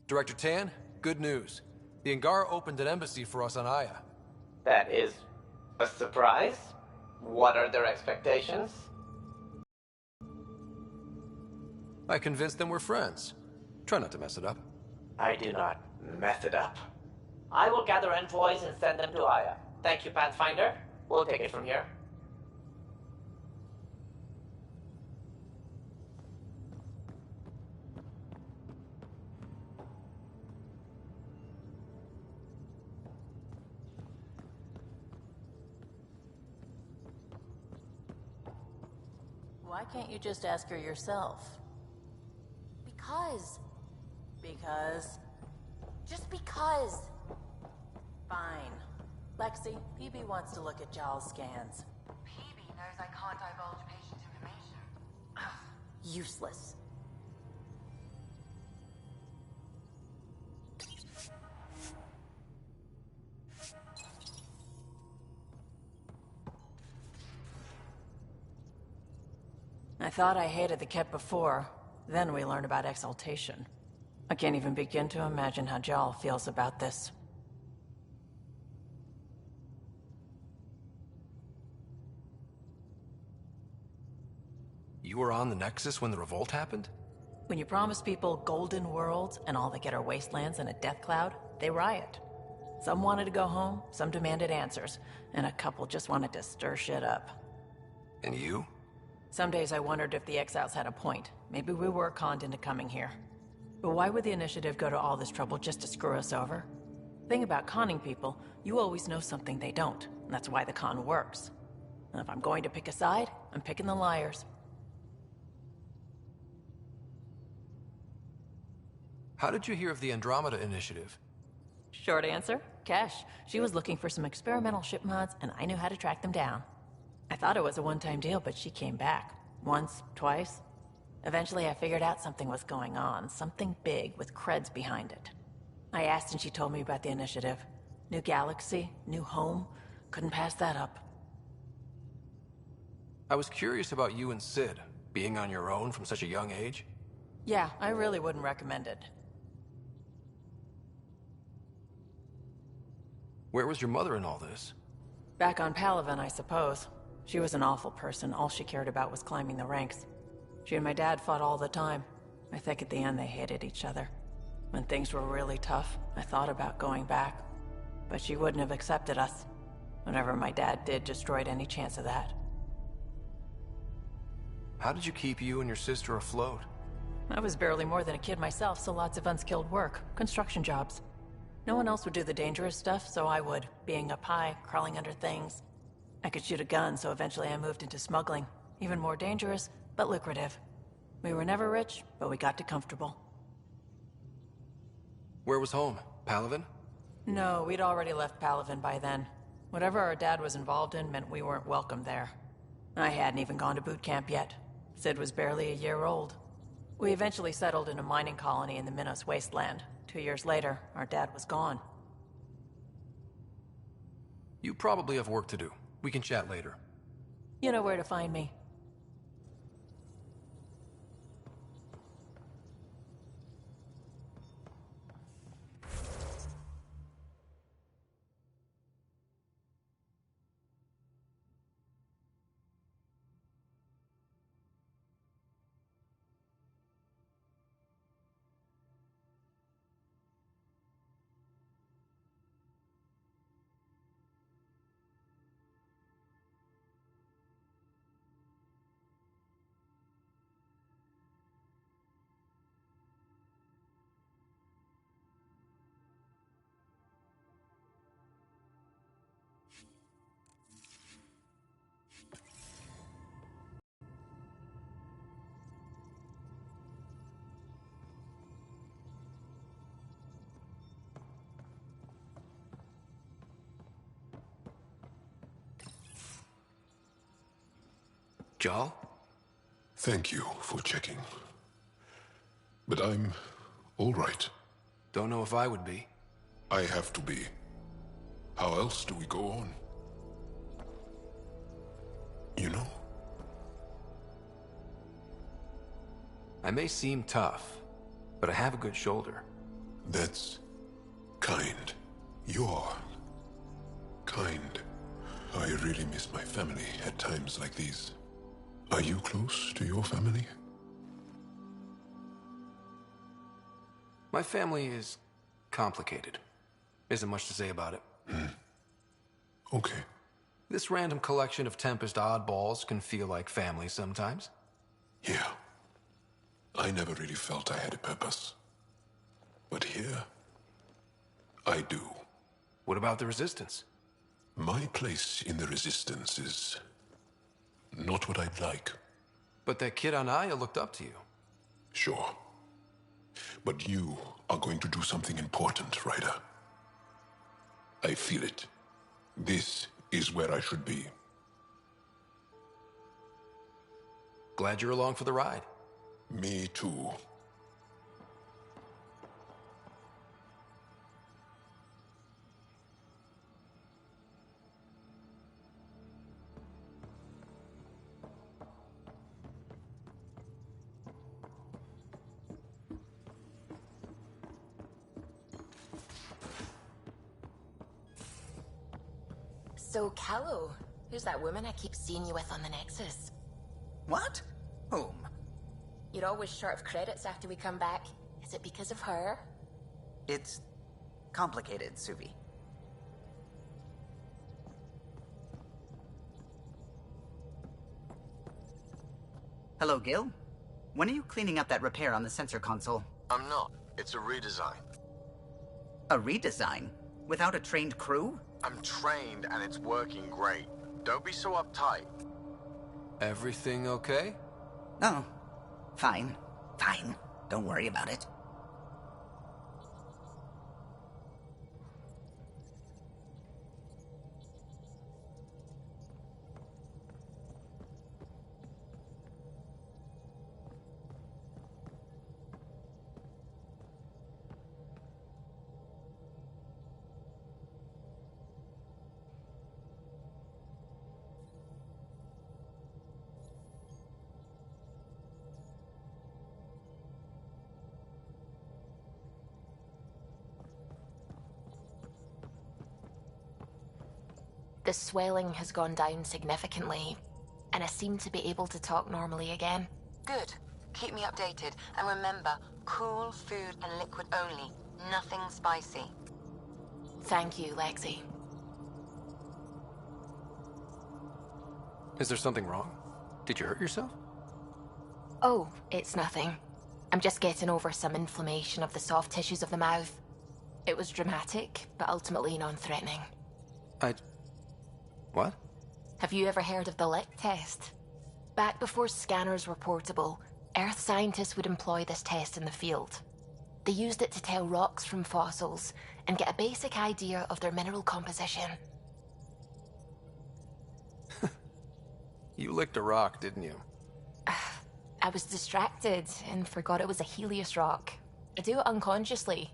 Director Tan, good news. The Angara opened an embassy for us on Aya. That is a surprise? What are their expectations? I convinced them we're friends. Try not to mess it up. I do not mess it up. I will gather envoys and send them to Aya. Thank you, Pathfinder. We'll take it from here. Why can't you just ask her yourself? Because. Because? Just because. Fine. Lexi, PB wants to look at Jal's scans. PB knows I can't divulge patient information. Useless. I thought I hated the Ket before. Then we learned about exaltation. I can't even begin to imagine how Jal feels about this. You were on the Nexus when the revolt happened? When you promise people golden worlds and all they get are wastelands and a death cloud, they riot. Some wanted to go home, some demanded answers, and a couple just wanted to stir shit up. And you? Some days I wondered if the exiles had a point. Maybe we were conned into coming here. But why would the Initiative go to all this trouble just to screw us over? Thing about conning people, you always know something they don't. And that's why the con works. And if I'm going to pick a side, I'm picking the liars. How did you hear of the Andrómeda initiative? Short answer, Cash. She was looking for some experimental ship mods, and I knew how to track them down. I thought it was a one-time deal, but she came back. Once, twice. Eventually I figured out something was going on, something big with creds behind it. I asked and she told me about the initiative. New galaxy, new home. Couldn't pass that up. I was curious about you and Sid, being on your own from such a young age. Yeah, I really wouldn't recommend it. Where was your mother in all this? Back on Palaven, I suppose. She was an awful person. All she cared about was climbing the ranks. She and my dad fought all the time. I think at the end they hated each other. When things were really tough, I thought about going back. But she wouldn't have accepted us. Whatever my dad did destroyed any chance of that. How did you keep you and your sister afloat? I was barely more than a kid myself, so lots of unskilled work. Construction jobs. No one else would do the dangerous stuff, so I would. Being up high, crawling under things. I could shoot a gun, so eventually I moved into smuggling. Even more dangerous, but lucrative. We were never rich, but we got to comfortable. Where was home? Palaven? No, we'd already left Palaven by then. Whatever our dad was involved in meant we weren't welcome there. I hadn't even gone to boot camp yet. Sid was barely a year old. We eventually settled in a mining colony in the Minos wasteland. 2 years later, our dad was gone. You probably have work to do. We can chat later. You know where to find me. Jal? Thank you for checking. But I'm all right. Don't know if I would be. I have to be. How else do we go on? You know? I may seem tough, but I have a good shoulder. That's kind. You're kind. I really miss my family at times like these. Are you close to your family? My family is complicated. Isn't much to say about it. Okay. This random collection of Tempest oddballs can feel like family sometimes. Yeah. I never really felt I had a purpose. But here, I do. What about the Resistance? My place in the Resistance is not what I'd like. But that kid on Aya looked up to you. Sure. But you are going to do something important, Ryder. I feel it. This is where I should be. Glad you're along for the ride. Me too. So, Callow, who's that woman I keep seeing you with on the Nexus? What? Whom? You're always short of credits after we come back. Is it because of her? It's complicated, Suvi. Hello, Gil. When are you cleaning up that repair on the sensor console? I'm not. It's a redesign. A redesign? Without a trained crew? I'm trained and it's working great. Don't be so uptight. Everything okay? Oh, fine. Fine. Don't worry about it. The swelling has gone down significantly, and I seem to be able to talk normally again. Good. Keep me updated. And remember, cool food and liquid only. Nothing spicy. Thank you, Lexi. Is there something wrong? Did you hurt yourself? Oh, it's nothing. I'm just getting over some inflammation of the soft tissues of the mouth. It was dramatic, but ultimately non-threatening. What? Have you ever heard of the lick test? Back before scanners were portable, Earth scientists would employ this test in the field. They used it to tell rocks from fossils and get a basic idea of their mineral composition. You licked a rock, didn't you? I was distracted and forgot it was a Helios rock. I do it unconsciously.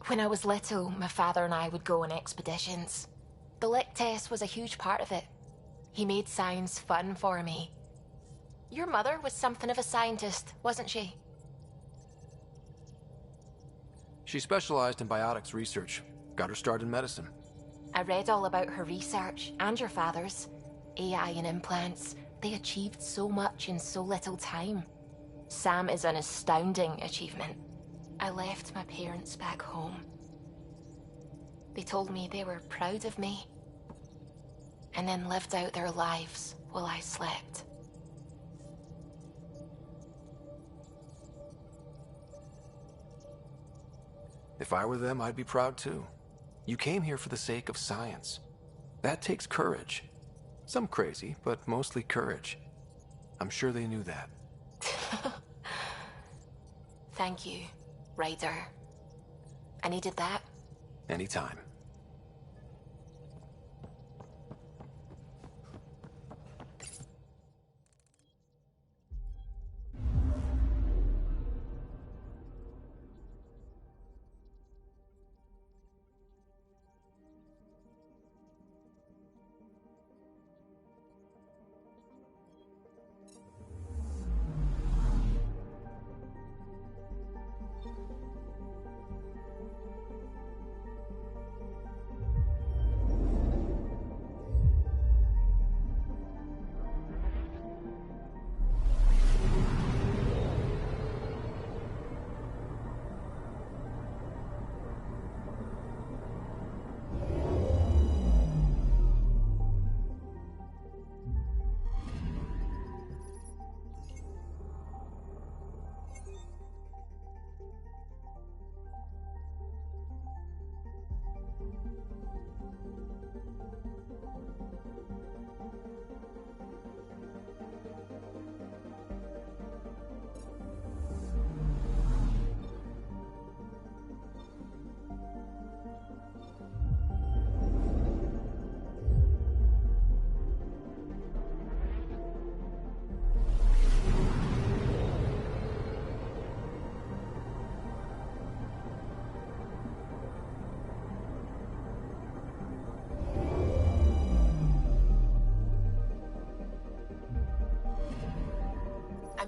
When I was little, my father and I would go on expeditions. The lick test was a huge part of it. He made science fun for me. Your mother was something of a scientist, wasn't she? She specialized in biotics research. Got her start in medicine. I read all about her research, and your father's. AI and implants. They achieved so much in so little time. Sam is an astounding achievement. I left my parents back home. They told me they were proud of me, and then lived out their lives while I slept. If I were them, I'd be proud too. You came here for the sake of science. That takes courage. Some crazy, but mostly courage. I'm sure they knew that. Thank you, Ryder. I needed that. Anytime.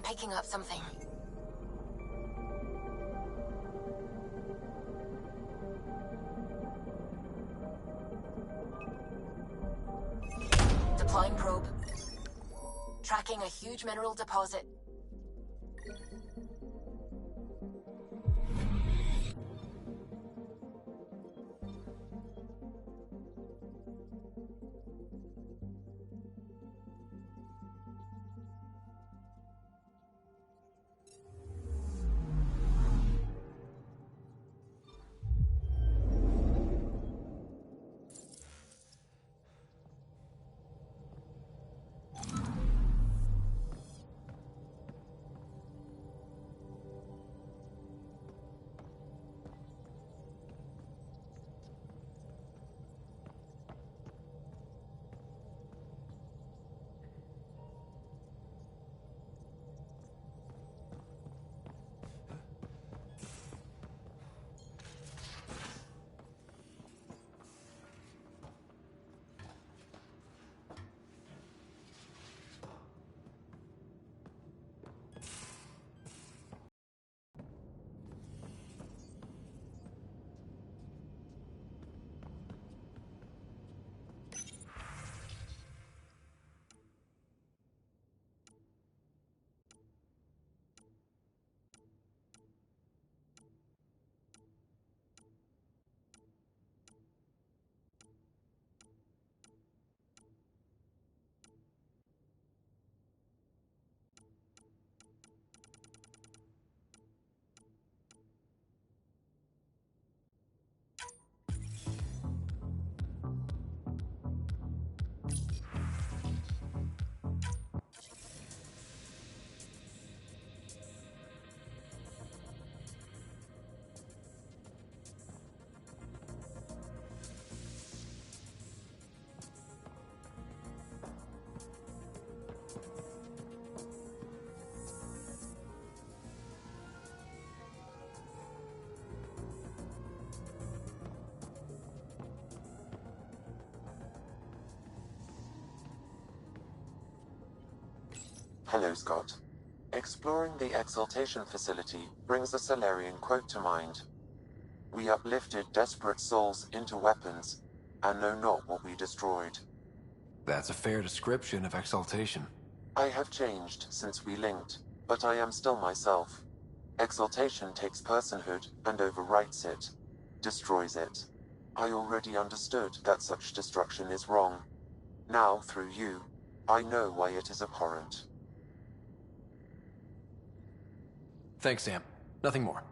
picking up something. Deploying probe. Tracking a huge mineral deposit. Hello, Scott. Exploring the Exaltation facility brings a Solarian quote to mind. We uplifted desperate souls into weapons, and know not what we destroyed. That's a fair description of Exaltation. I have changed since we linked, but I am still myself. Exaltation takes personhood and overwrites it, destroys it. I already understood that such destruction is wrong. Now, through you, I know why it is abhorrent. Thanks, Sam. Nothing more.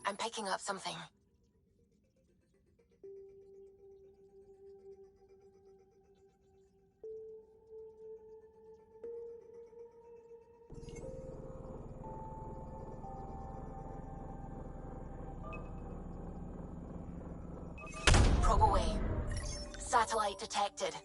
I'm picking up something. Probe away. Satellite detected.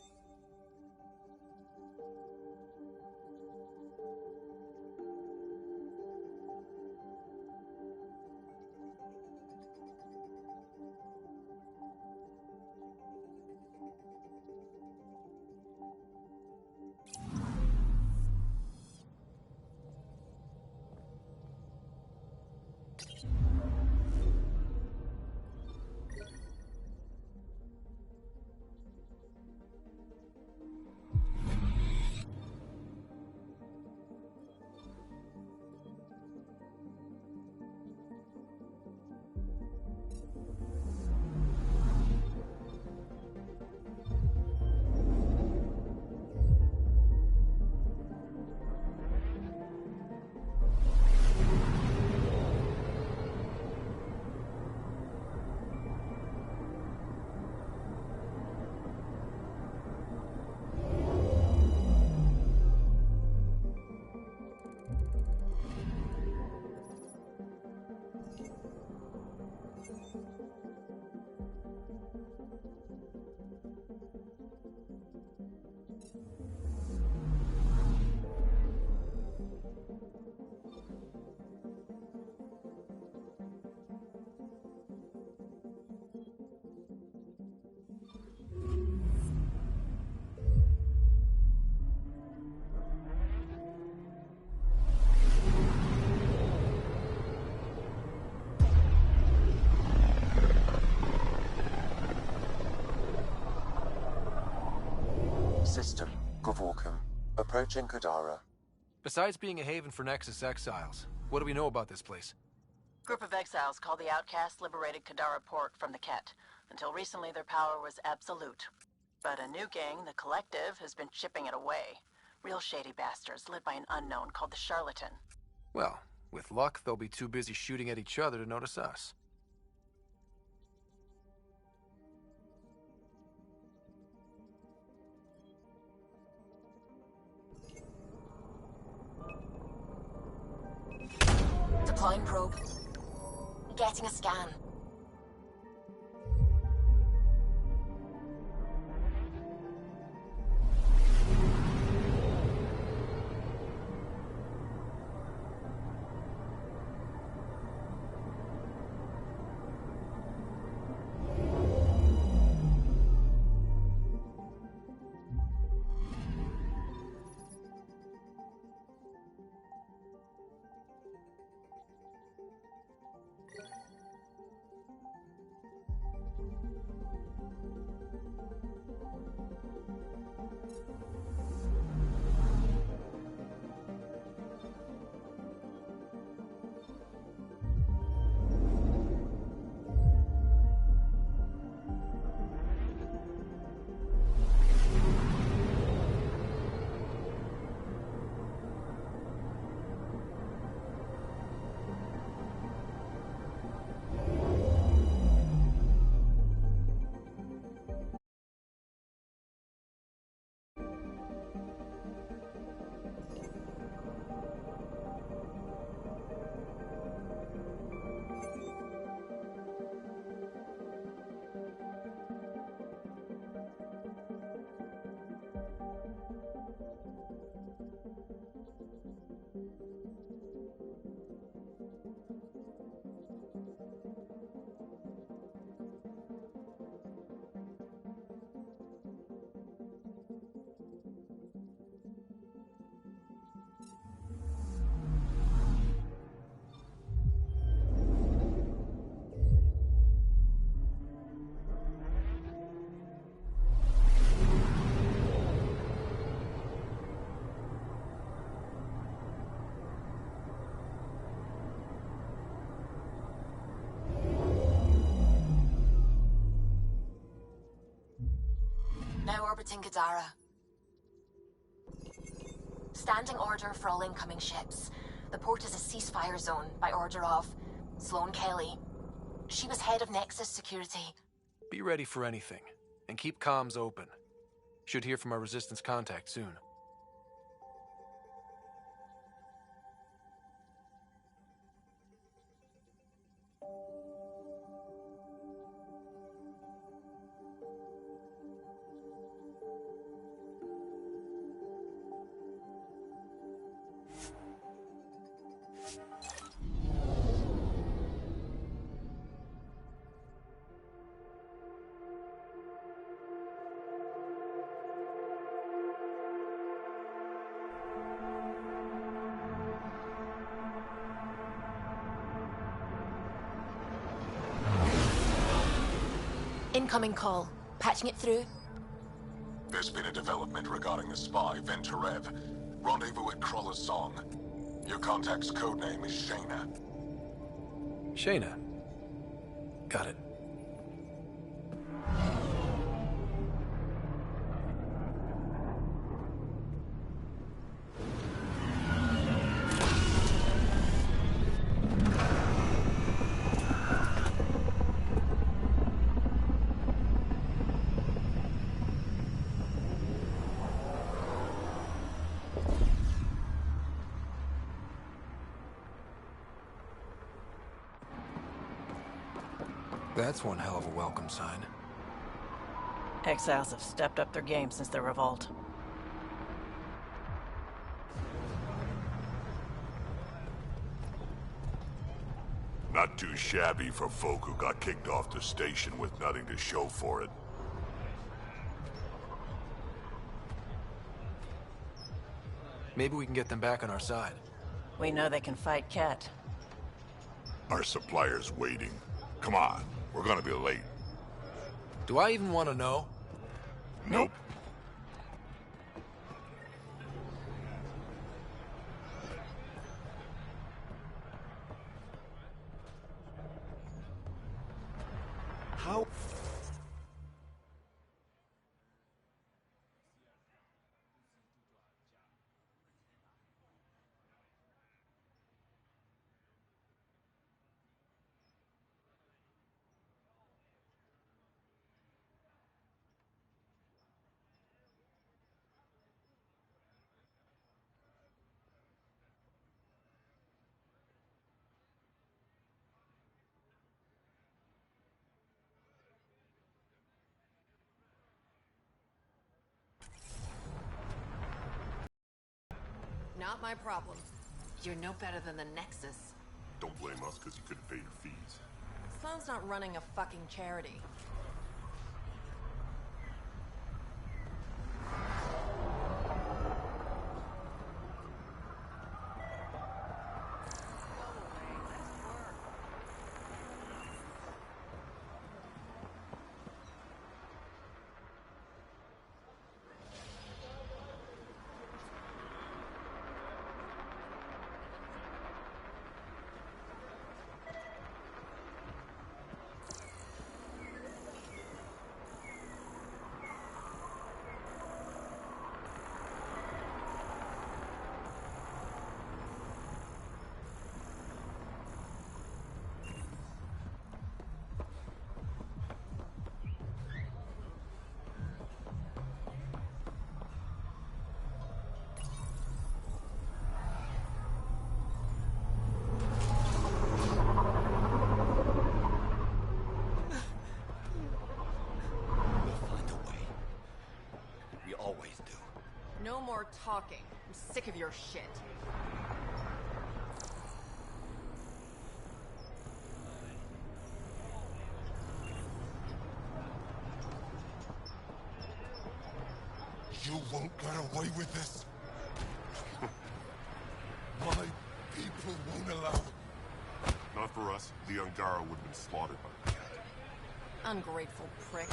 System, Gavorkum. Approaching Kadara. Besides being a haven for Nexus exiles, what do we know about this place? Group of exiles called the Outcasts liberated Kadara Port from the Ket. Until recently, their power was absolute. But a new gang, the Collective, has been chipping it away. Real shady bastards, led by an unknown called the Charlatan. Well, with luck, they'll be too busy shooting at each other to notice us. Deploying probe. Getting a scan. Now orbiting Kadara. Standing order for all incoming ships. The port is a ceasefire zone by order of Sloane Kelly. She was head of Nexus Security. Be ready for anything, and keep comms open. Should hear from our Resistance contact soon. Incoming call. Patching it through. There's been a development regarding the spy, Venturev. Rendezvous at Kroller's Song. Your contact's codename is Shayna. Shayna. Got it. That's one hell of a welcome sign. Exiles have stepped up their game since their revolt. Not too shabby for folk who got kicked off the station with nothing to show for it. Maybe we can get them back on our side. We know they can fight Ket. Our supplier's waiting. Come on, we're gonna be late. Do I even want to know? Nope. Not my problem. You're no better than the Nexus. Don't blame us because you couldn't pay your fees. Sloan's not running a fucking charity. No more talking. I'm sick of your shit. You won't get away with this. My people won't allow it. Not for us. The Angara would have been slaughtered by the cat. Ungrateful prick.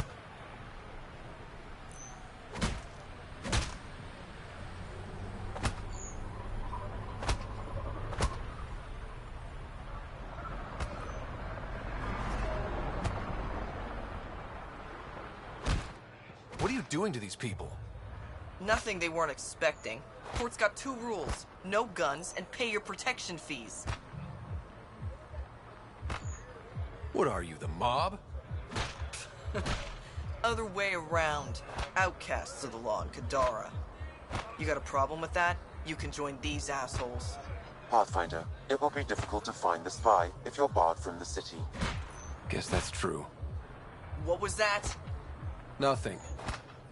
What are you doing to these people? Nothing they weren't expecting. Court's got 2 rules. No guns, and pay your protection fees. What are you, the mob? Other way around. Outcasts of the law in Kadara. You got a problem with that? You can join these assholes. Pathfinder, it will be difficult to find the spy if you're barred from the city. Guess that's true. What was that? Nothing.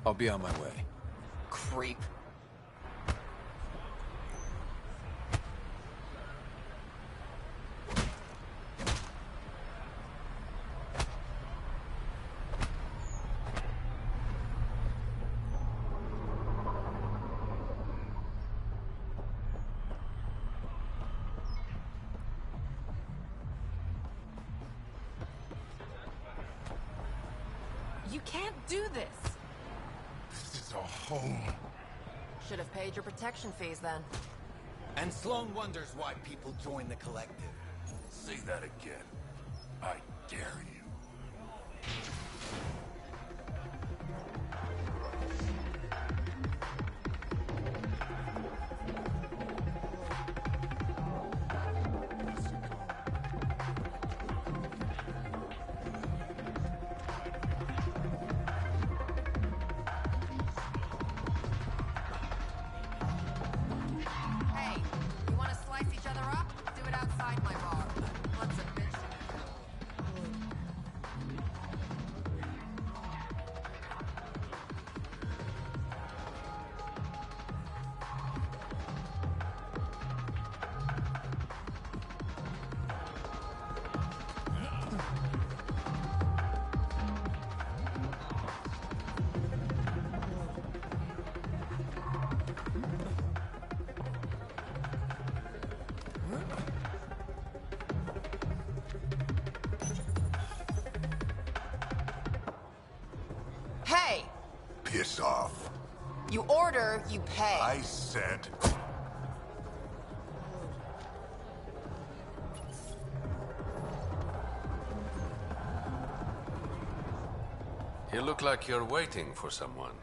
I'll be on my way. Creep. You can't do this. This is our home. Should have paid your protection fees then. And Sloan wonders why people join the collective. Say that again. I dare you. Hey, you want to slice each other up? Do it outside my bar. What's a bitch? Hey! Piss off. You order, you pay. I said... You look like you're waiting for someone.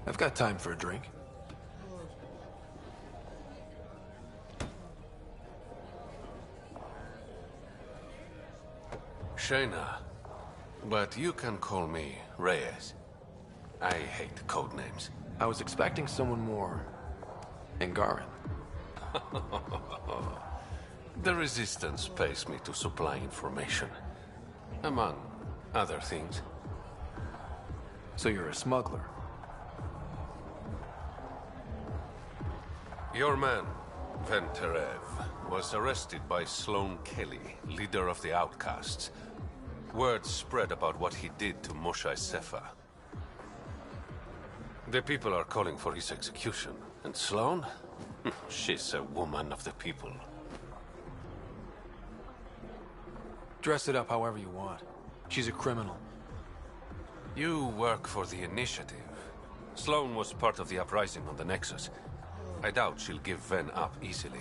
I've got time for a drink. Shayna, but you can call me Reyes. I hate code names. I was expecting someone more... Angaran. The Resistance pays me to supply information. Among other things. So you're a smuggler? Your man, Venterev, was arrested by Sloane Kelly, leader of the Outcasts. Word spread about what he did to Moshe Sefa. The people are calling for his execution. And Sloane? She's a woman of the people. Dress it up however you want. She's a criminal. You work for the Initiative. Sloane was part of the uprising on the Nexus. I doubt she'll give Ven up easily.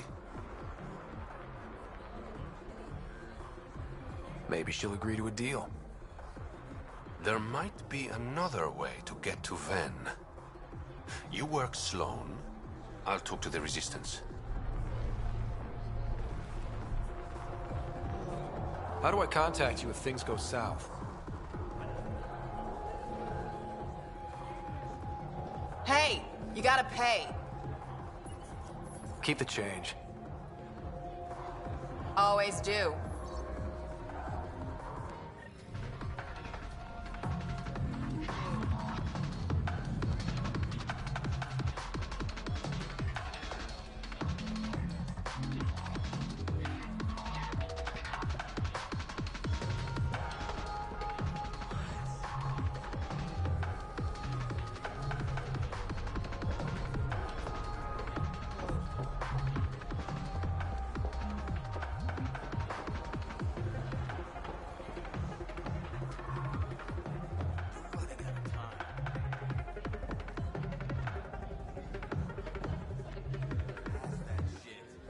Maybe she'll agree to a deal. There might be another way to get to Ven. You work Sloane, I'll talk to the Resistance. How do I contact you if things go south? Hey! You gotta pay! Keep the change. Always do.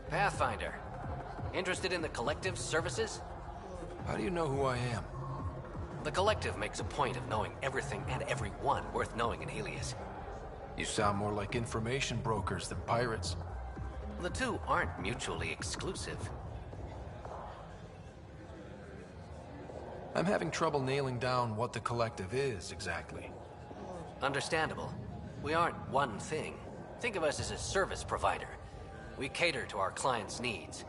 Pathfinder. Interested in the Collective's services? How do you know who I am? The Collective makes a point of knowing everything and everyone worth knowing in Helios. You sound more like information brokers than pirates. The two aren't mutually exclusive. I'm having trouble nailing down what the Collective is, exactly. Understandable. We aren't one thing. Think of us as a service provider. We cater to our clients' needs.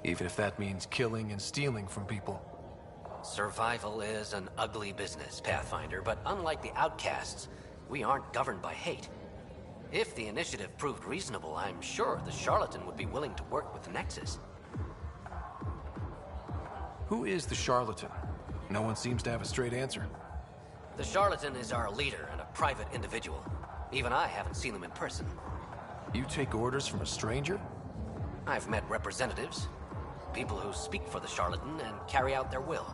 Even if that means killing and stealing from people. Survival is an ugly business, Pathfinder, but unlike the Outcasts, we aren't governed by hate. If the initiative proved reasonable, I'm sure the Charlatan would be willing to work with the Nexus. Who is the Charlatan? No one seems to have a straight answer. The Charlatan is our leader and a private individual. Even I haven't seen them in person. You take orders from a stranger? I've met representatives. People who speak for the Charlatan and carry out their will.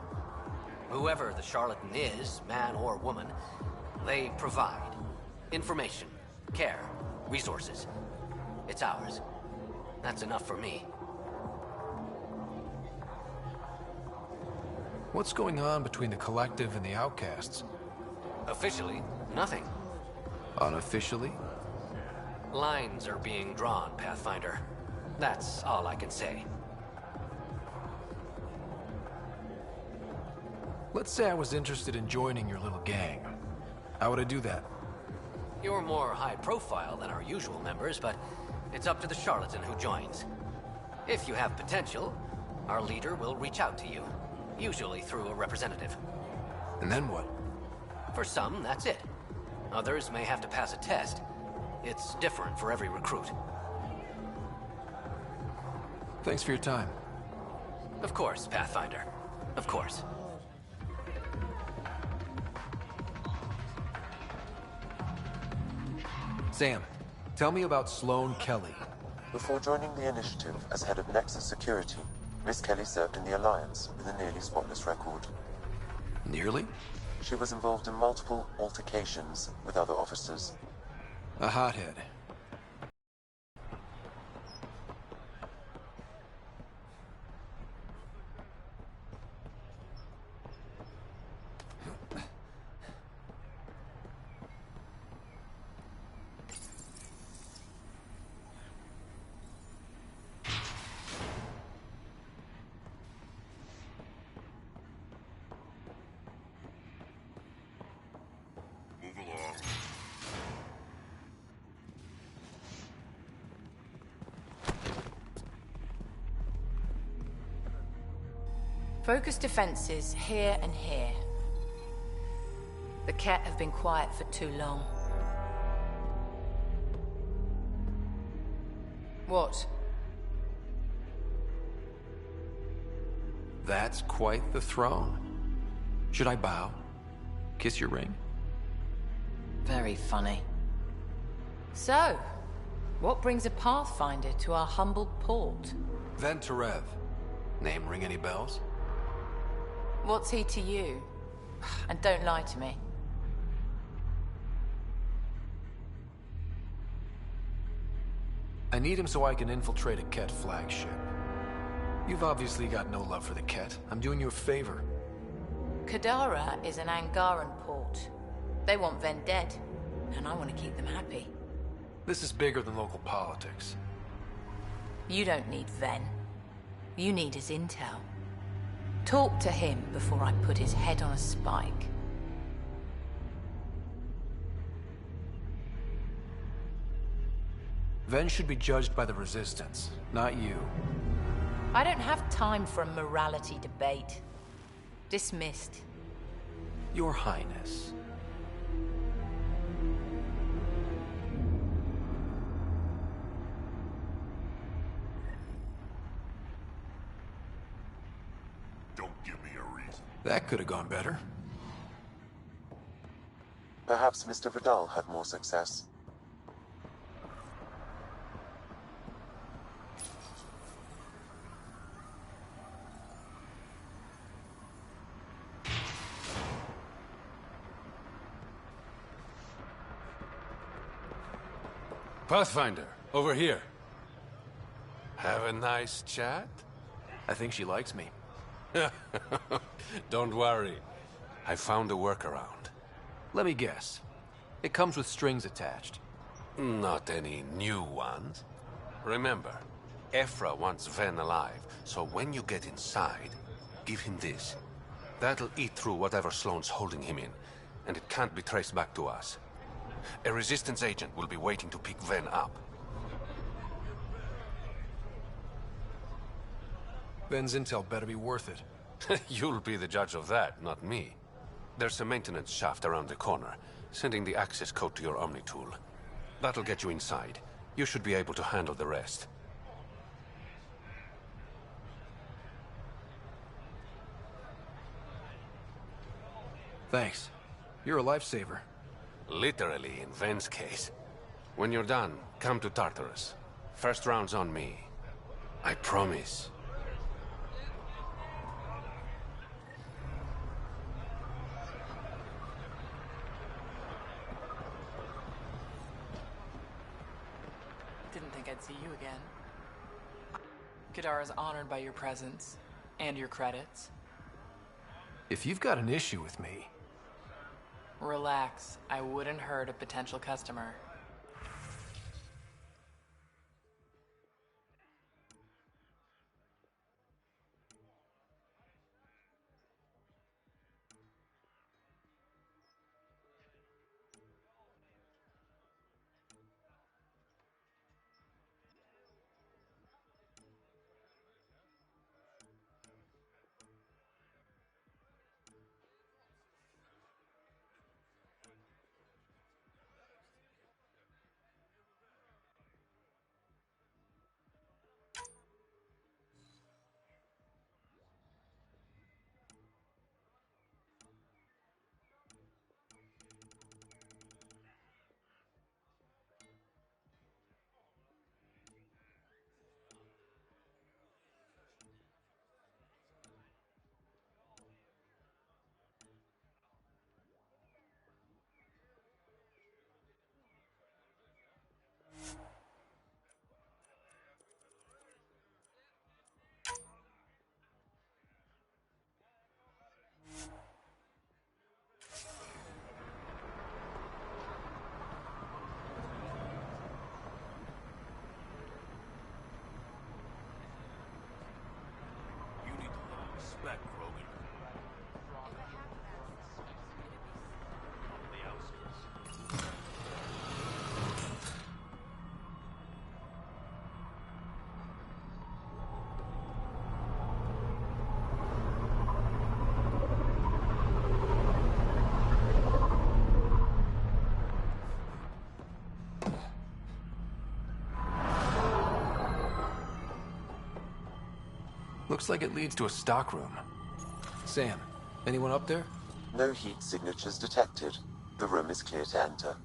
Whoever the Charlatan is, man or woman, they provide information, care, resources. It's ours. That's enough for me. What's going on between the Collective and the Outcasts? Officially, nothing. Unofficially? Lines are being drawn, Pathfinder. That's all I can say. Let's say I was interested in joining your little gang. How would I do that? You're more high profile than our usual members, but it's up to the Charlatan who joins. If you have potential, our leader will reach out to you, usually through a representative. And then what? For some, that's it. Others may have to pass a test. It's different for every recruit. Thanks for your time. Of course, Pathfinder. Of course. Sam, tell me about Sloane Kelly. Before joining the Initiative as head of Nexus Security, Miss Kelly served in the Alliance with a nearly spotless record. Nearly? She was involved in multiple altercations with other officers. A hothead. Focus defenses here and here. The Ket have been quiet for too long. What? That's quite the throne. Should I bow? Kiss your ring? Very funny. So, what brings a Pathfinder to our humble port? Ven Terev. Name ring any bells? What's he to you? And don't lie to me. I need him so I can infiltrate a Ket flagship. You've obviously got no love for the Ket. I'm doing you a favor. Kadara is an Angaran port. They want Ven dead, and I want to keep them happy. This is bigger than local politics. You don't need Ven. You need his intel. Talk to him before I put his head on a spike. Ven should be judged by the Resistance, not you. I don't have time for a morality debate. Dismissed. Your Highness. Don't give me a reason. That could have gone better. Perhaps Mr. Vidal had more success. Pathfinder, over here. Have a nice chat? I think she likes me. Don't worry. I found a workaround. Let me guess. It comes with strings attached. Not any new ones. Remember, Ephra wants Ven alive, so when you get inside, give him this. That'll eat through whatever Sloane's holding him in, and it can't be traced back to us. A Resistance agent will be waiting to pick Ven up. Ven's intel better be worth it. You'll be the judge of that, not me. There's a maintenance shaft around the corner, sending the access code to your Omni tool. That'll get you inside. You should be able to handle the rest. Thanks. You're a lifesaver. Literally, in Ven's case. When you're done, come to Tartarus. First round's on me. I promise. Didn't think I'd see you again. Kadara's honored by your presence, and your credits. If you've got an issue with me... Relax, I wouldn't hurt a potential customer. Respect, Rogan. Looks like it leads to a stockroom. Sam, anyone up there? No heat signatures detected. The room is clear to enter.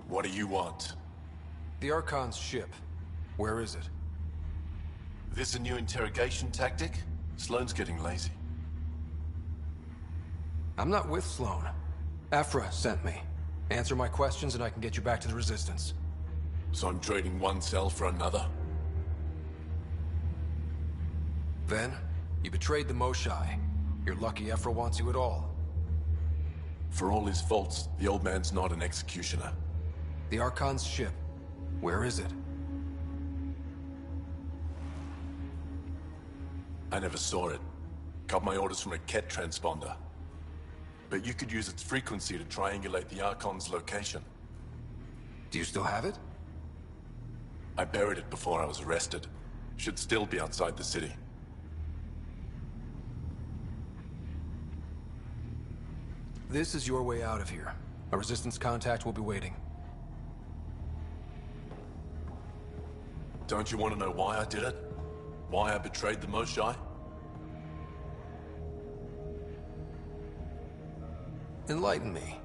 What do you want? The Archon's ship. Where is it? This a new interrogation tactic? Sloane's getting lazy. I'm not with Sloane. Ephra sent me. Answer my questions and I can get you back to the Resistance. So I'm trading one cell for another? Then, you betrayed the Moshai. You're lucky Ephra wants you at all. For all his faults, the old man's not an executioner. The Archon's ship. Where is it? I never saw it. Got my orders from a Ket transponder. But you could use its frequency to triangulate the Archon's location. Do you still have it? I buried it before I was arrested. Should still be outside the city. This is your way out of here. A Resistance contact will be waiting. Don't you want to know why I did it? Why I betrayed the Moshai? Enlighten me.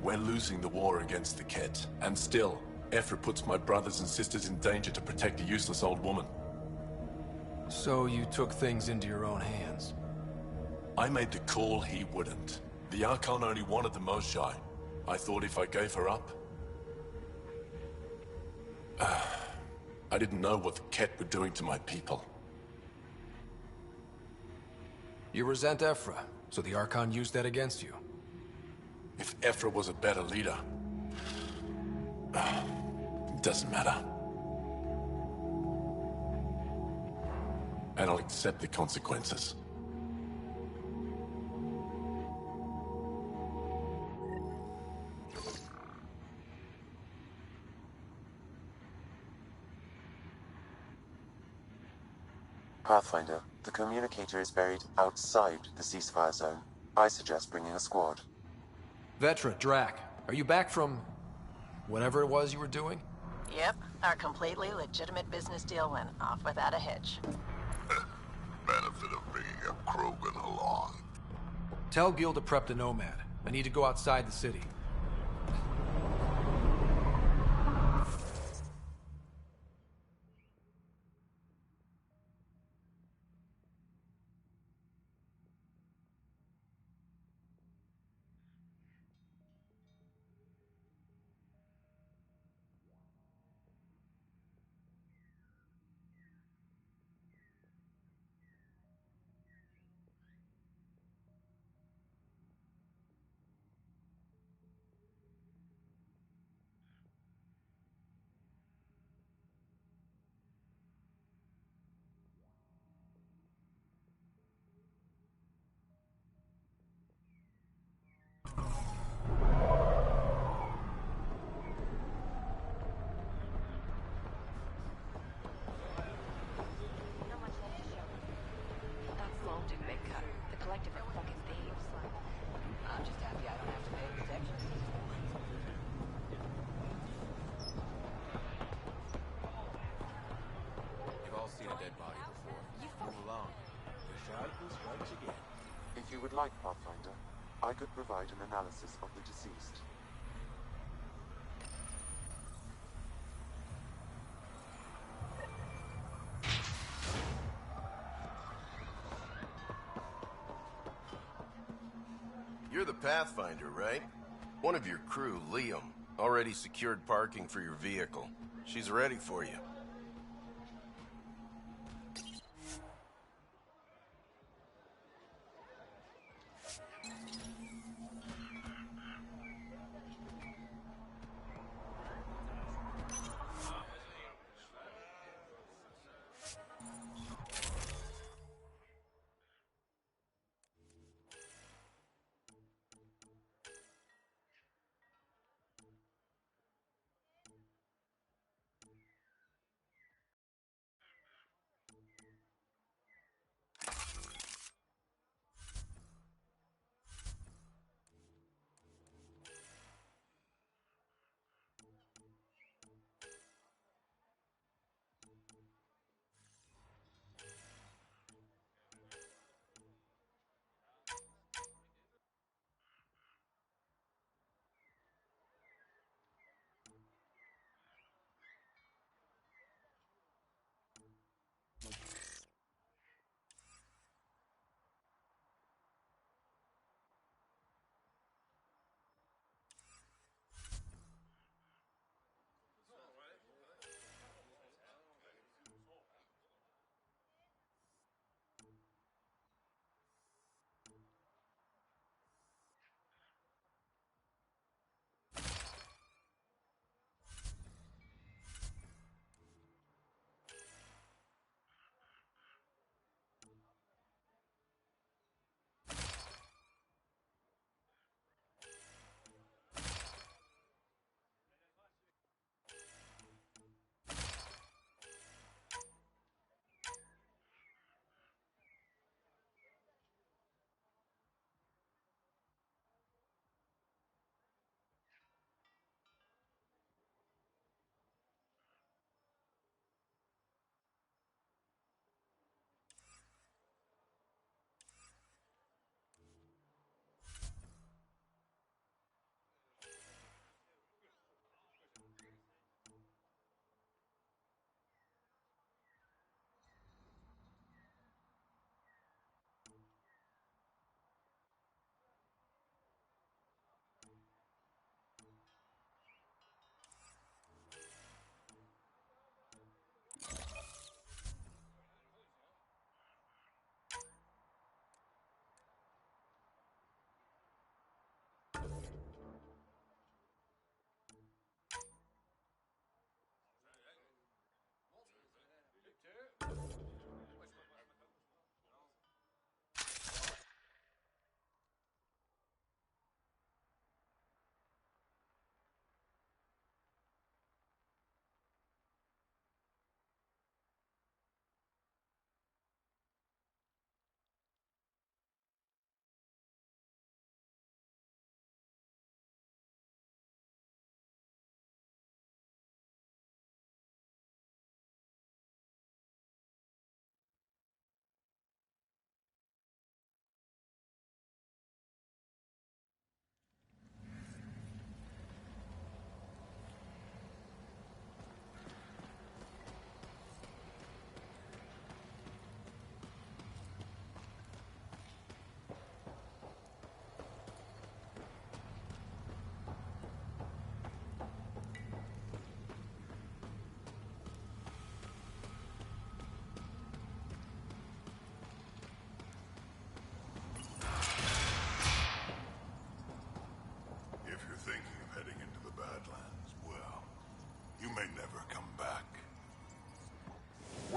We're losing the war against the Ket, and still, Ephra puts my brothers and sisters in danger to protect a useless old woman. So you took things into your own hands? I made the call he wouldn't. The Archon only wanted the Moshai. I thought if I gave her up... I didn't know what the Ket were doing to my people. You resent Ephra, so the Archon used that against you. If Ephra was a better leader... it doesn't matter. And I'll accept the consequences. Pathfinder, the communicator is buried outside the ceasefire zone. I suggest bringing a squad. Vetra, Drac, are you back from... whatever it was you were doing? Yep, our completely legitimate business deal went off without a hitch. Benefit of bringing a Krogan along. Tell Gil to prep the Nomad. I need to go outside the city. If you would like, Pathfinder, I could provide an analysis of the deceased. You're the Pathfinder, right? One of your crew, Liam, already secured parking for your vehicle. She's ready for you.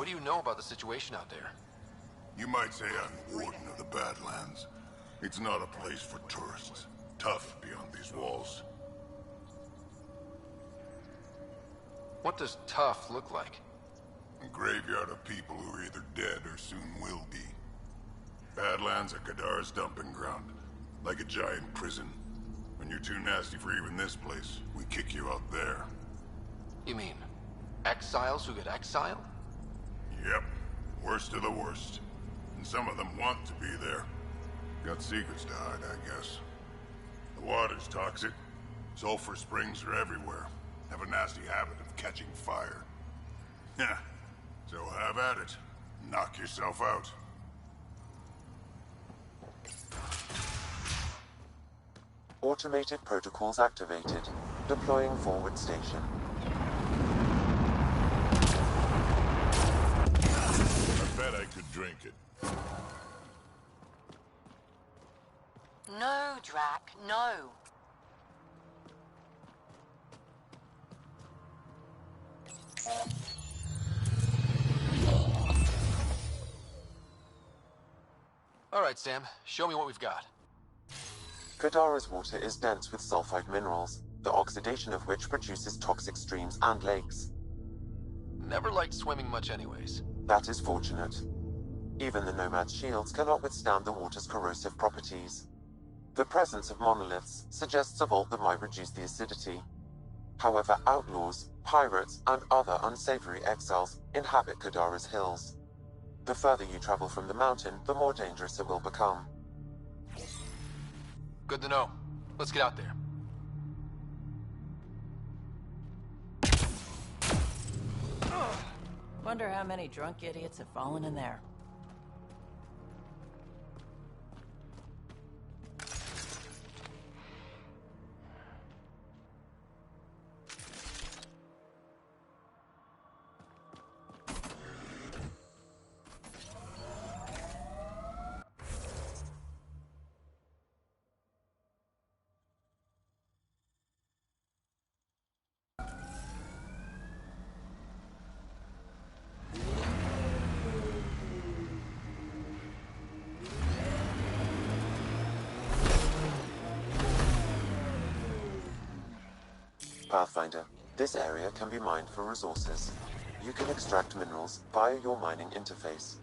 What do you know about the situation out there? You might say I'm warden of the Badlands. It's not a place for tourists. Tough beyond these walls. What does tough look like? A graveyard of people who are either dead or soon will be. Badlands are Kadara's dumping ground, like a giant prison. When you're too nasty for even this place, we kick you out there. You mean exiles who get exiled? Yep. Worst of the worst. And some of them want to be there. Got secrets to hide, I guess. The water's toxic. Sulfur springs are everywhere. Have a nasty habit of catching fire. Yeah. So have at it. Knock yourself out. Automated protocols activated. Deploying forward station. I bet I could drink it. No, Drac, no. All right, Sam. Show me what we've got. Kadara's water is dense with sulfide minerals, the oxidation of which produces toxic streams and lakes. Never liked swimming much anyways. That is fortunate. Even the Nomad's shields cannot withstand the water's corrosive properties. The presence of monoliths suggests a vault that might reduce the acidity. However, outlaws, pirates, and other unsavory exiles inhabit Kadara's hills. The further you travel from the mountain, the more dangerous it will become. Good to know. Let's get out there. Wonder how many drunk idiots have fallen in there. Pathfinder, this area can be mined for resources. You can extract minerals via your mining interface.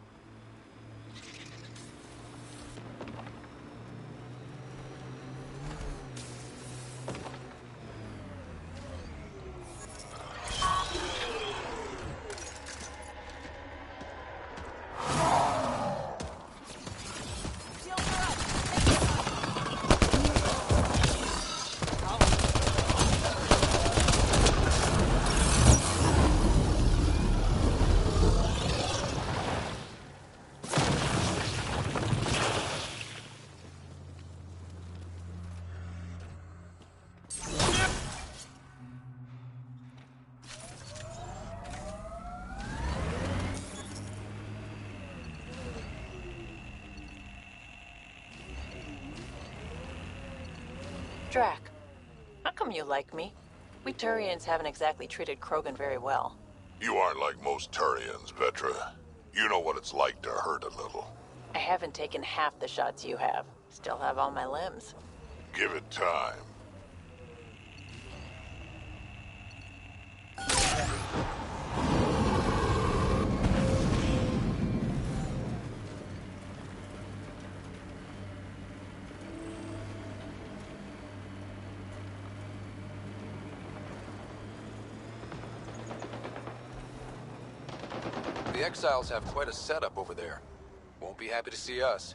Drac, how come you like me? We Turians haven't exactly treated Krogan very well. You aren't like most Turians, Vetra. You know what it's like to hurt a little. I haven't taken half the shots you have. Still have all my limbs. Give it time. The exiles have quite a setup over there. Won't be happy to see us.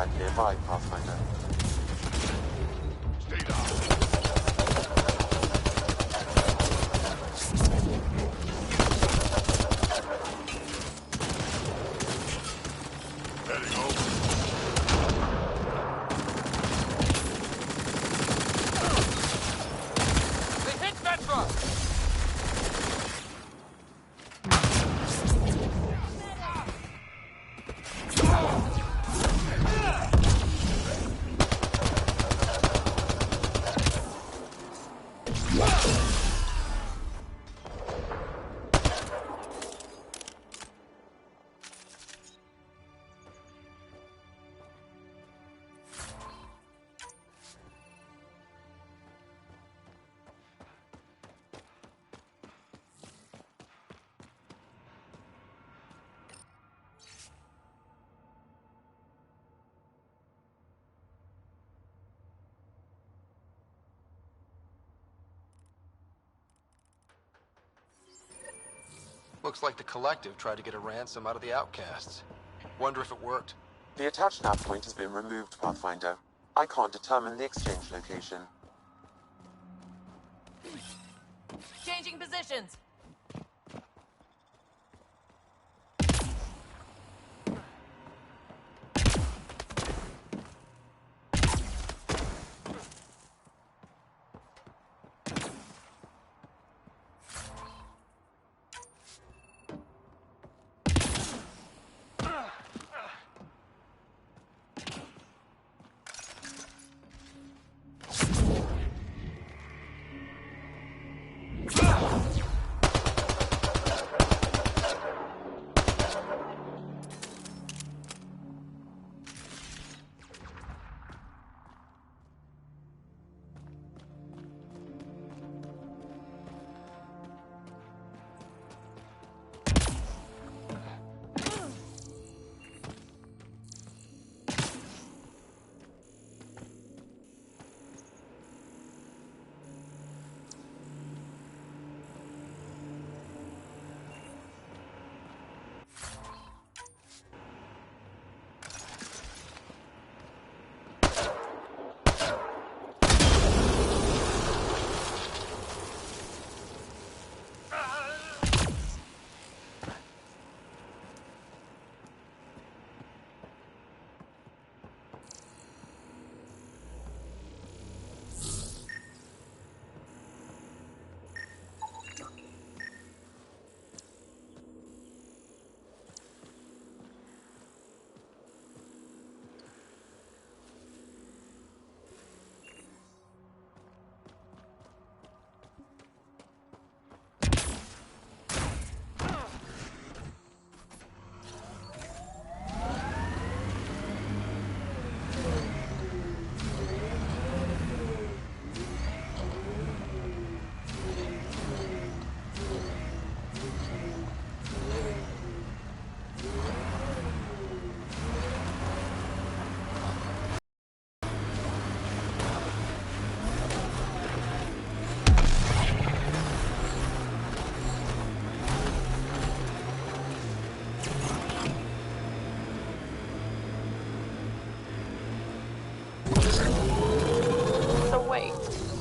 pad nearby, Pathfinder. Stay down. Heading over. They hit Petra! Looks like the Collective tried to get a ransom out of the outcasts. Wonder if it worked. The attached nav point has been removed, Pathfinder. I can't determine the exchange location. Changing positions.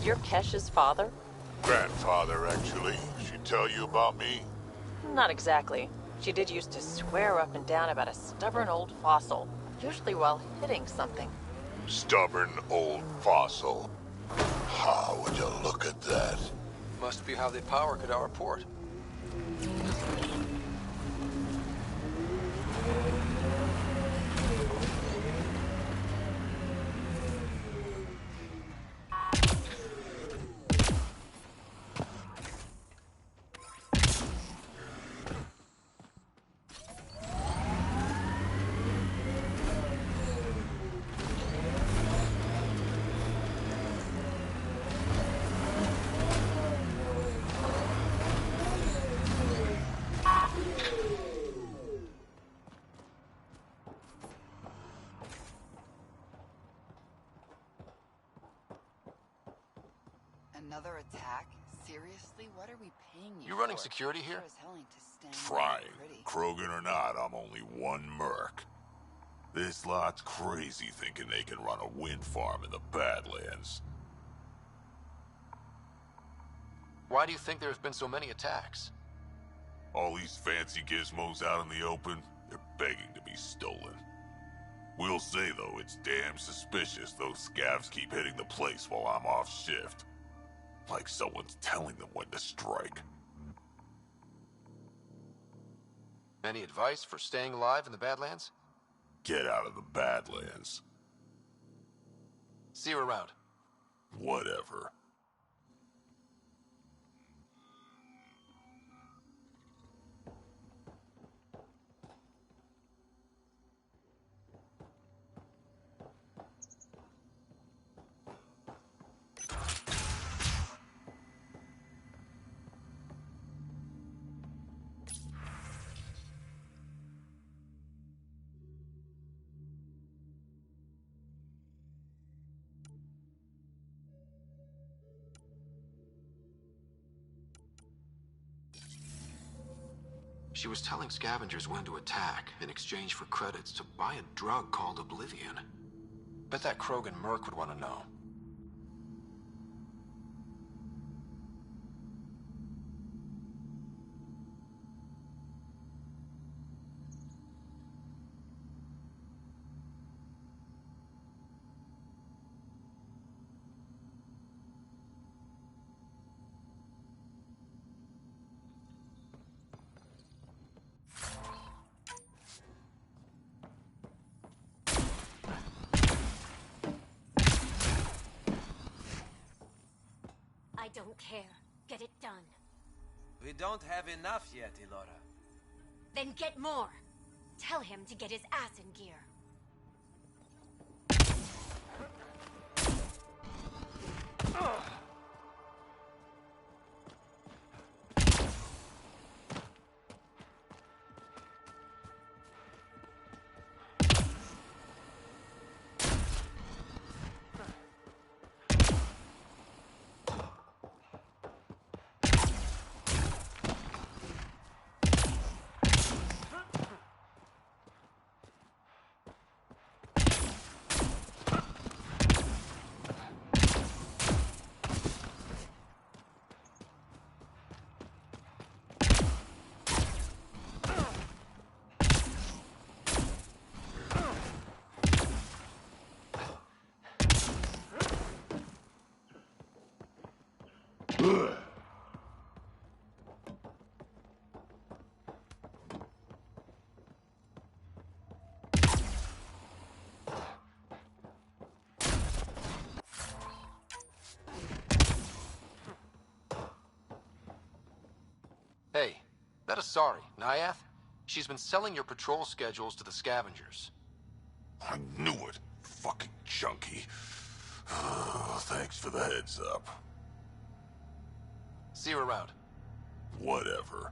You're Kesh's father? Grandfather, actually. She tell you about me? Not exactly. She did used to swear up and down about a stubborn old fossil, usually while hitting something. Stubborn old fossil. How would you look at that? Must be how they power Kadara Port. Another attack? Seriously? What are we paying you You running for? security here? Sure as hell ain't to stand Trying. pretty. Krogan or not, I'm only one merc. This lot's crazy thinking they can run a wind farm in the Badlands. Why do you think there's been so many attacks? All these fancy gizmos out in the open, they're begging to be stolen. We'll say, though, it's damn suspicious those scavs keep hitting the place while I'm off shift. Like someone's telling them when to strike. Any advice for staying alive in the Badlands? Get out of the Badlands. See you around. Whatever. She was telling scavengers when to attack in exchange for credits to buy a drug called Oblivion. Bet that Krogan merc would want to know. I don't care. Get it done. We don't have enough yet, Elora. Then get more. Tell him to get his ass in gear. Hey, that Asari, Nyath? She's been selling your patrol schedules to the scavengers. I knew it. Fucking junkie. Thanks for the heads up. See you around. Whatever.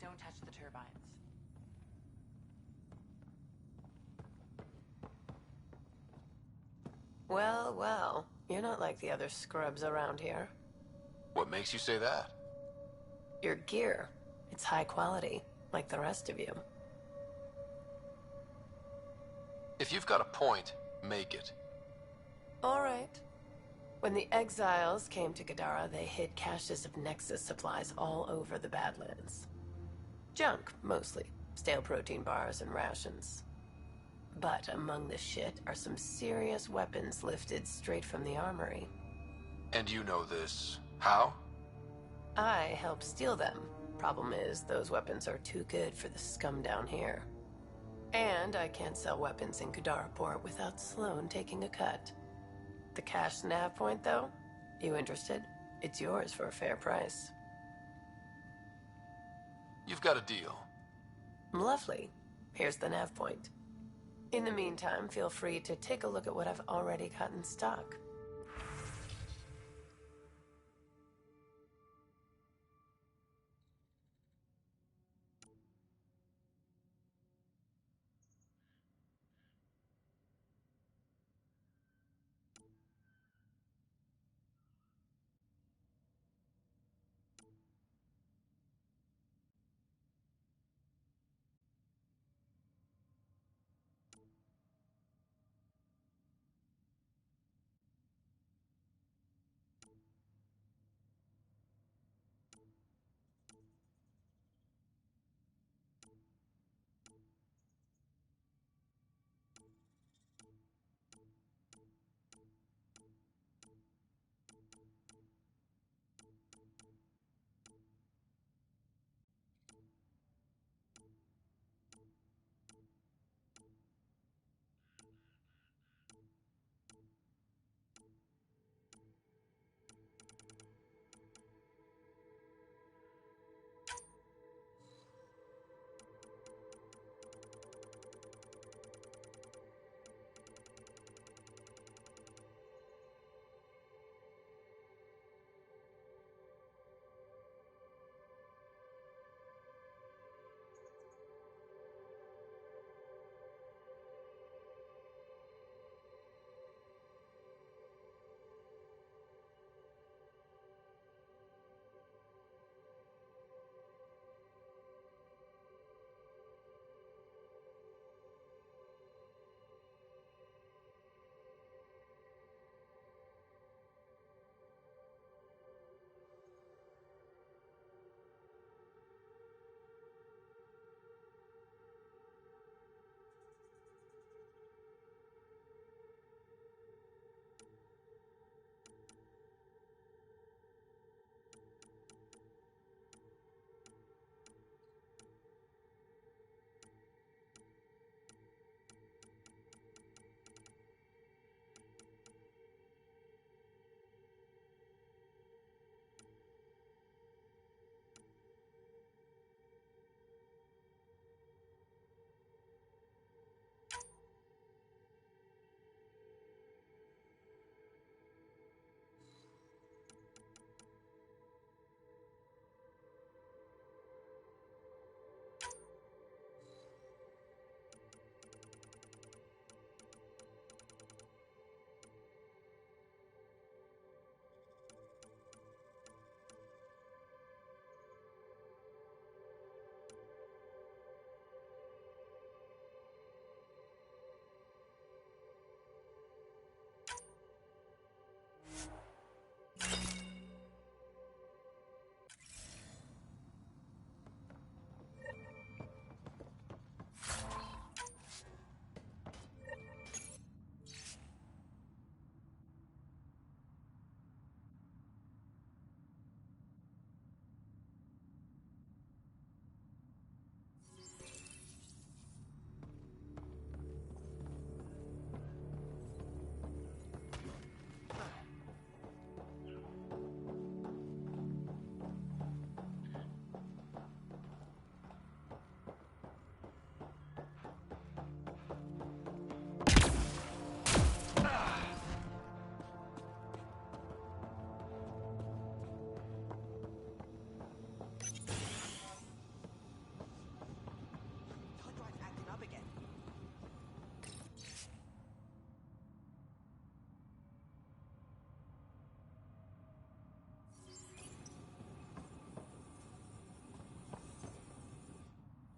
Don't touch the turbines. Well, well. You're not like the other scrubs around here. What makes you say that? Your gear. It's high quality, like the rest of you. If you've got a point, make it. All right. When the exiles came to Gadara, they hid caches of Nexus supplies all over the Badlands. Junk, mostly. Stale protein bars and rations. But among the shit are some serious weapons lifted straight from the armory. And you know this. How? I helped steal them. Problem is, those weapons are too good for the scum down here. And I can't sell weapons in Gadara Port without Sloan taking a cut. The cash nav point, though? You interested? It's yours for a fair price. You've got a deal. Lovely. Here's the nav point. In the meantime, feel free to take a look at what I've already got in stock.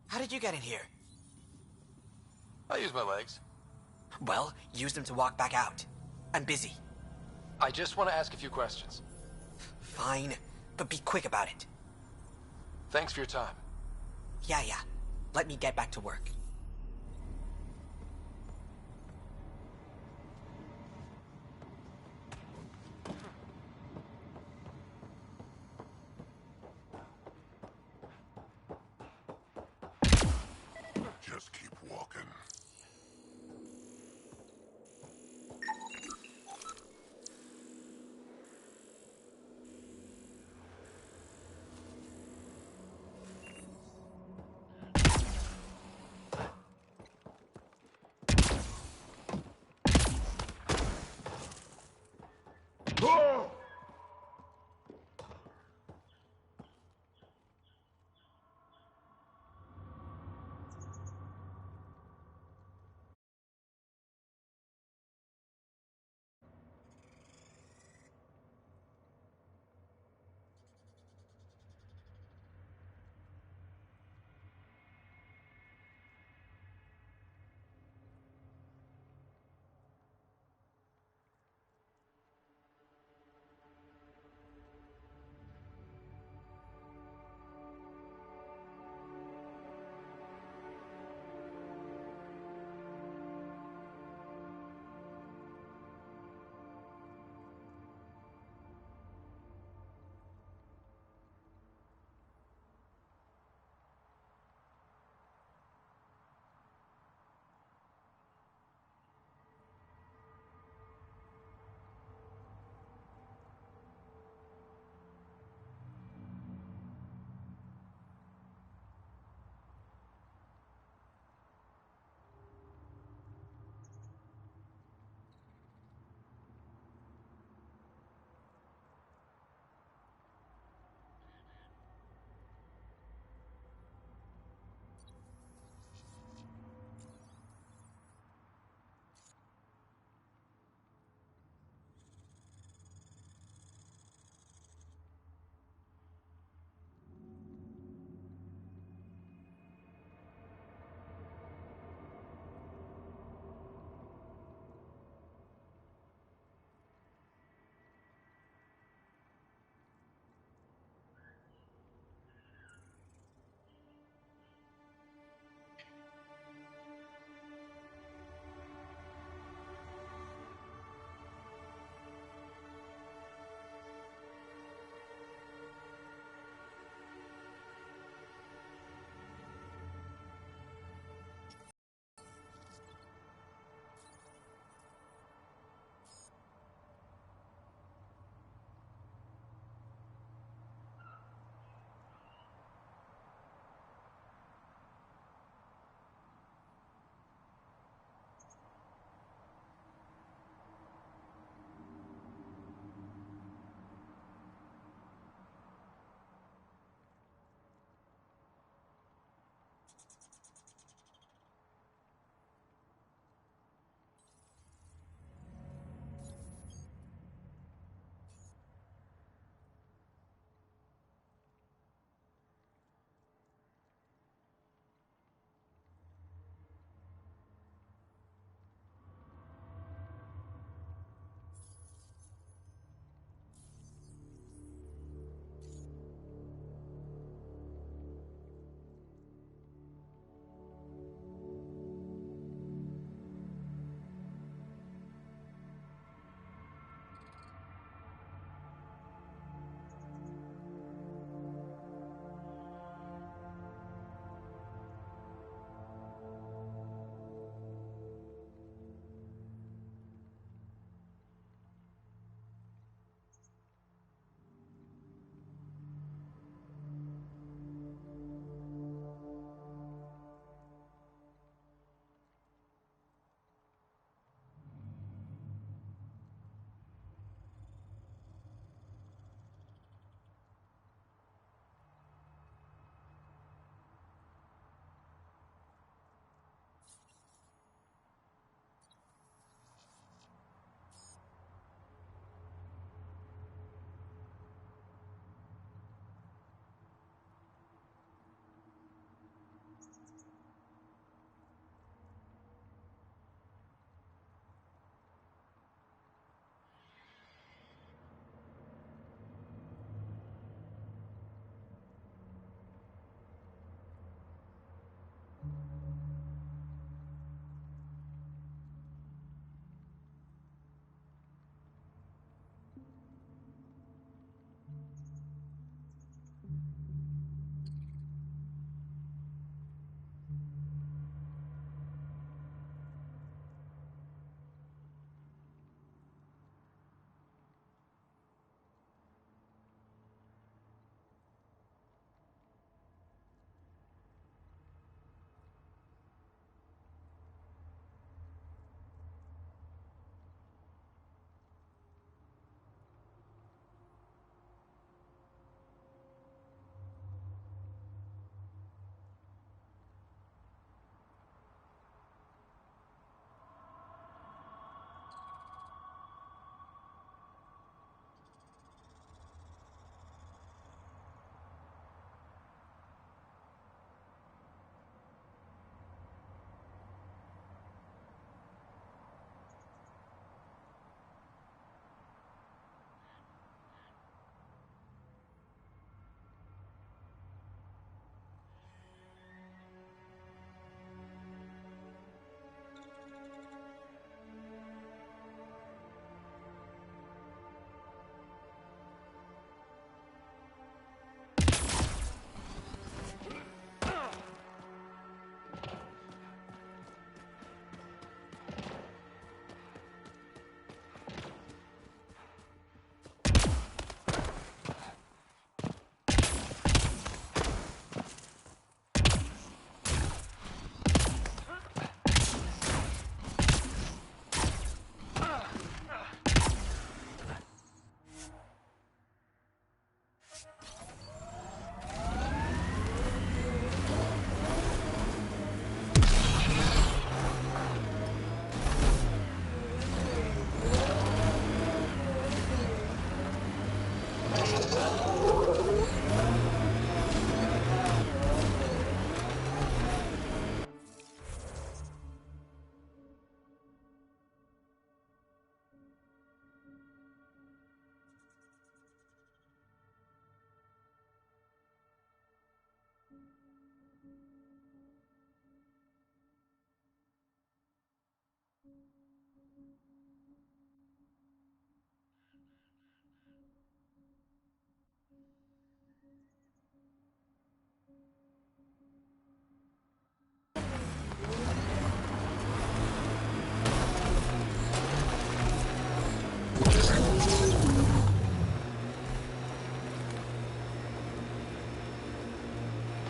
How did you get in here? I use my legs. Well, use them to walk back out. I'm busy. I just want to ask a few questions. Fine, but be quick about it. Thanks for your time. Yeah. Let me get back to work. Just keep walking.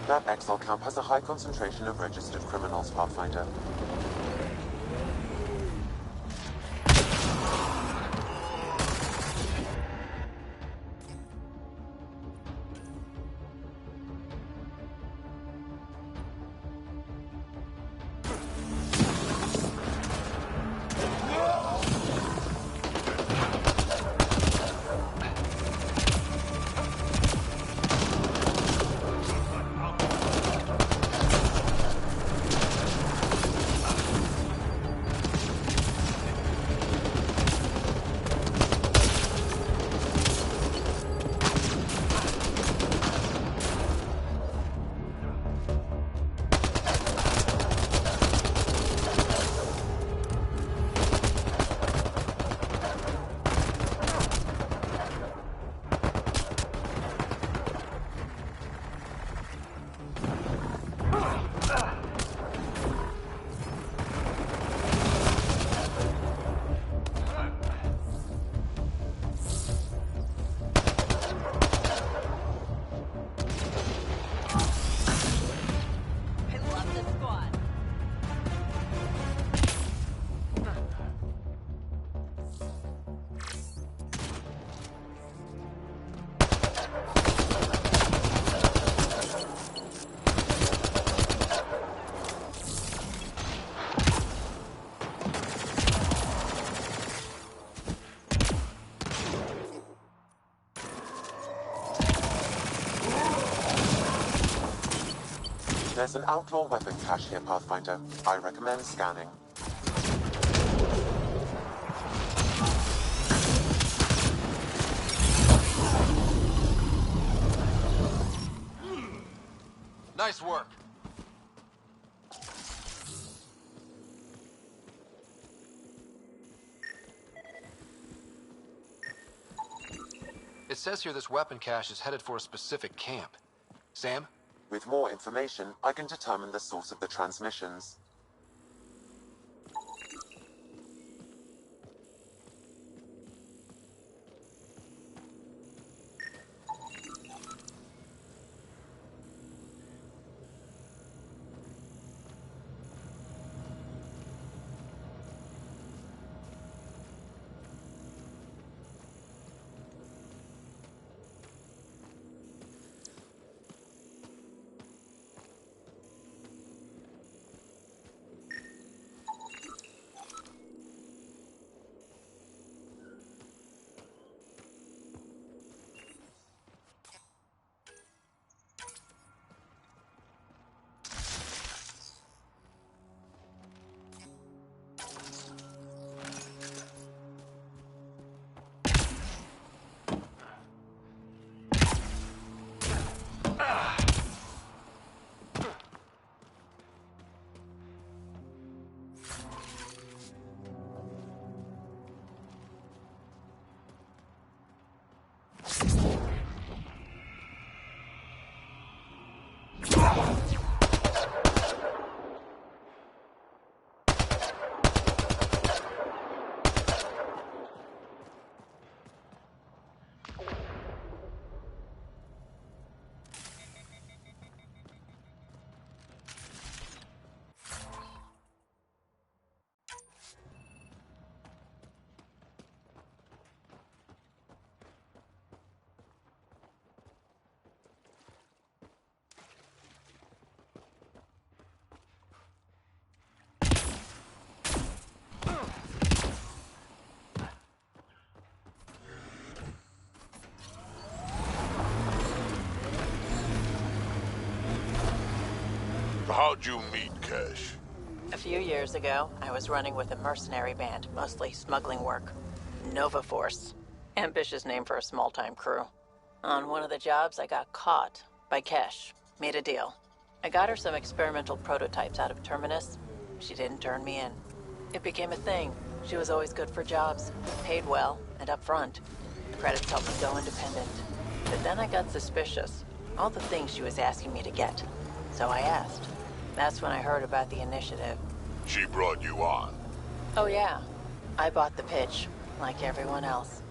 That Exile camp has a high concentration of registered criminals, Pathfinder. There's an outlaw weapon cache here, Pathfinder. I recommend scanning. Nice work. It says here this weapon cache is headed for a specific camp. Sam? With more information, I can determine the source of the transmissions. How'd you meet Cash? A few years ago, I was running with a mercenary band, mostly smuggling work. Nova Force. Ambitious name for a small-time crew. On one of the jobs, I got caught by Kesh. Made a deal. I got her some experimental prototypes out of Terminus. She didn't turn me in. It became a thing. She was always good for jobs, paid well, and upfront. Credits helped me go independent. But then I got suspicious. All the things she was asking me to get. So I asked. That's when I heard about the initiative. She brought you on. Oh yeah. I bought the pitch, like everyone else.